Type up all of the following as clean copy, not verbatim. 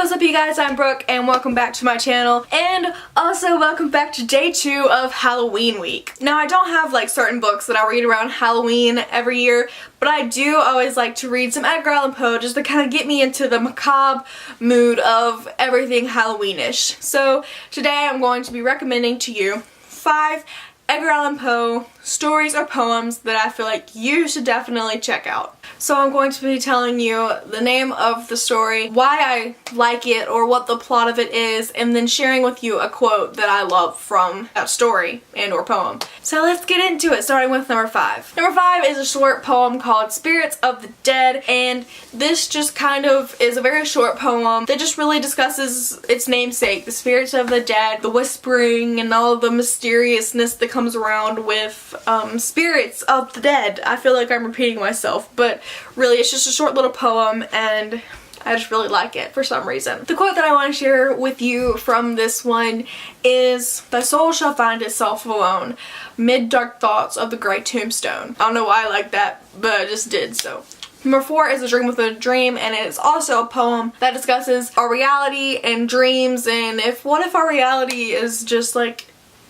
What's up you guys, I'm Brooke and welcome back to my channel, and also welcome back to day 2 of Halloween week. Now I don't have like certain books that I read around Halloween every year, but I do always like to read some Edgar Allan Poe just to kind of get me into the macabre mood of everything Halloweenish. So today I'm going to be recommending to you 5 Edgar Allan Poe stories or poems that I feel like you should definitely check out. So I'm going to be telling you the name of the story, why I like it or what the plot of it is, and then sharing with you a quote that I love from that story and or poem. So let's get into it, starting with number 5. Number 5 is a short poem called Spirits of the Dead, and this just kind of is a very short poem that just really discusses its namesake, the spirits of the dead, the whispering and all the mysteriousness that comes around with spirits of the dead. I feel like I'm repeating myself, but really it's just a short little poem and I just really like it for some reason. The quote that I want to share with you from this one is, "Thy soul shall find itself alone, mid dark thoughts of the grey tombstone." I don't know why I like that, but I just did so. Number 4 is A Dream Within a Dream, and it is also a poem that discusses our reality and dreams, and what if our reality is just like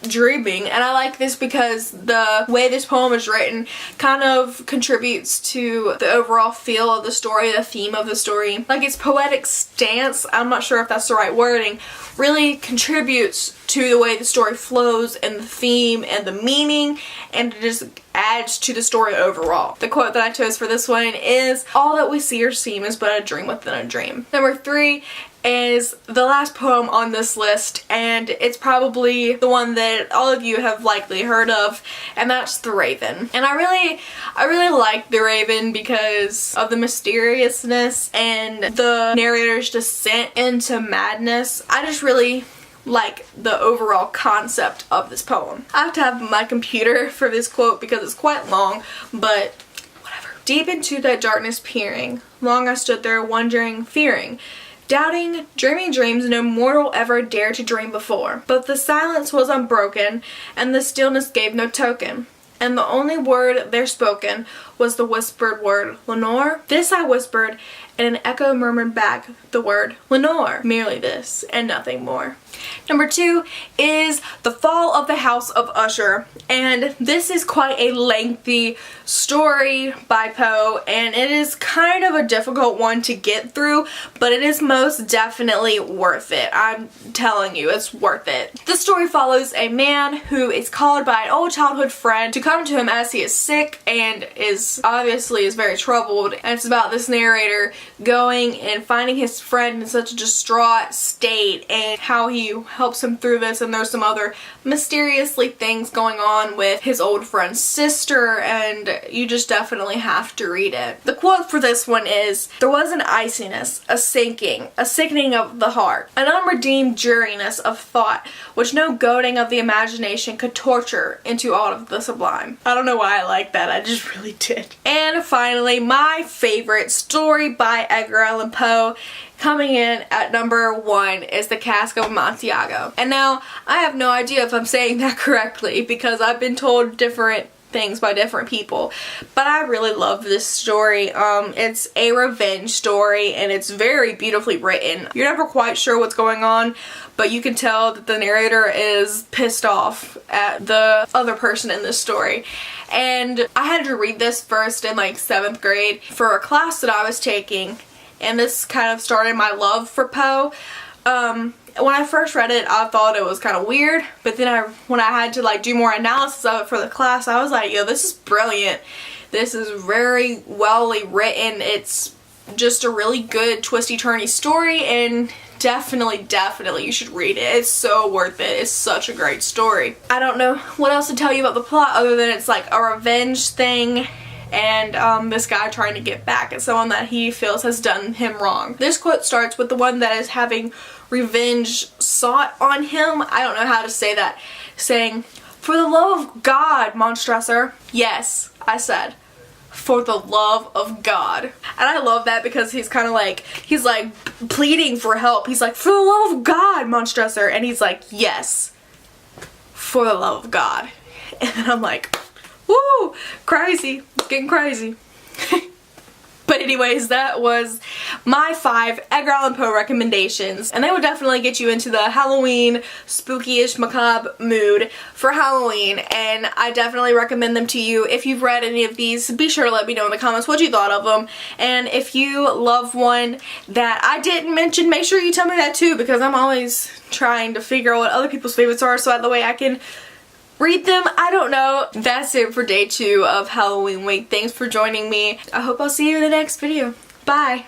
dreaming. And I like this because the way this poem is written kind of contributes to the overall feel of the story, the theme of the story. Like its poetic stance, I'm not sure if that's the right wording, really contributes to the way the story flows and the theme and the meaning, and it just adds to the story overall. The quote that I chose for this one is, "All that we see or seem is but a dream within a dream." Number 3 is the last poem on this list, and it's probably the one that all of you have likely heard of, and that's The Raven. And I really like The Raven because of the mysteriousness and the narrator's descent into madness. I just really like the overall concept of this poem. I have to have my computer for this quote because it's quite long, but whatever. "Deep into that darkness peering, long I stood there wondering, fearing, doubting, dreaming dreams no mortal ever dared to dream before. But the silence was unbroken, and the stillness gave no token. And the only word there spoken was the whispered word, 'Lenore?' This I whispered, and an echo murmured back the word, 'Lenore.' Merely this, and nothing more." Number 2 is The Fall of the House of Usher, and this is quite a lengthy story by Poe, and it is kind of a difficult one to get through, but it is most definitely worth it. I'm telling you, it's worth it. This story follows a man who is called by an old childhood friend to come to him as he is sick and is very troubled, and it's about this narrator going and finding his friend in such a distraught state and how he helps him through this, and there's some other mysteriously things going on with his old friend's sister, and you just definitely have to read it. The quote for this one is, "There was an iciness, a sinking, a sickening of the heart, an unredeemed dreariness of thought which no goading of the imagination could torture into aught of the sublime." I don't know why I like that, I just really did. And finally, my favorite story by Edgar Allan Poe, coming in at number 1, is The Cask of Amontillado. And now, I have no idea if I'm saying that correctly because I've been told different things by different people, but I really love this story. It's a revenge story and it's very beautifully written. You're never quite sure what's going on, but you can tell that the narrator is pissed off at the other person in this story. And I had to read this first in like 7th grade for a class that I was taking, and this kind of started my love for Poe. When I first read it, I thought it was kind of weird, but then when I had to like do more analysis of it for the class, I was like, yo, this is brilliant. This is very well written. It's just a really good twisty-turny story, and definitely you should read it. It's so worth it. It's such a great story. I don't know what else to tell you about the plot other than it's like a revenge thing, and this guy trying to get back at someone that he feels has done him wrong. This quote starts with the one that is having revenge sought on him. I don't know how to say that. Saying, "For the love of God, Monstresser." Yes, I said, "For the love of God." And I love that because he's kind of like, he's like pleading for help. He's like, "For the love of God, Monstresser." And he's like, "Yes, for the love of God." And I'm like, woo, crazy. It's getting crazy. But anyways, that was my 5 Edgar Allan Poe recommendations, and they would definitely get you into the Halloween, spooky-ish, macabre mood for Halloween, and I definitely recommend them to you. If you've read any of these, be sure to let me know in the comments what you thought of them, and if you love one that I didn't mention, make sure you tell me that too, because I'm always trying to figure out what other people's favorites are so that way I can read them. I don't know. That's it for day 2 of Halloween week. Thanks for joining me. I hope I'll see you in the next video. Bye.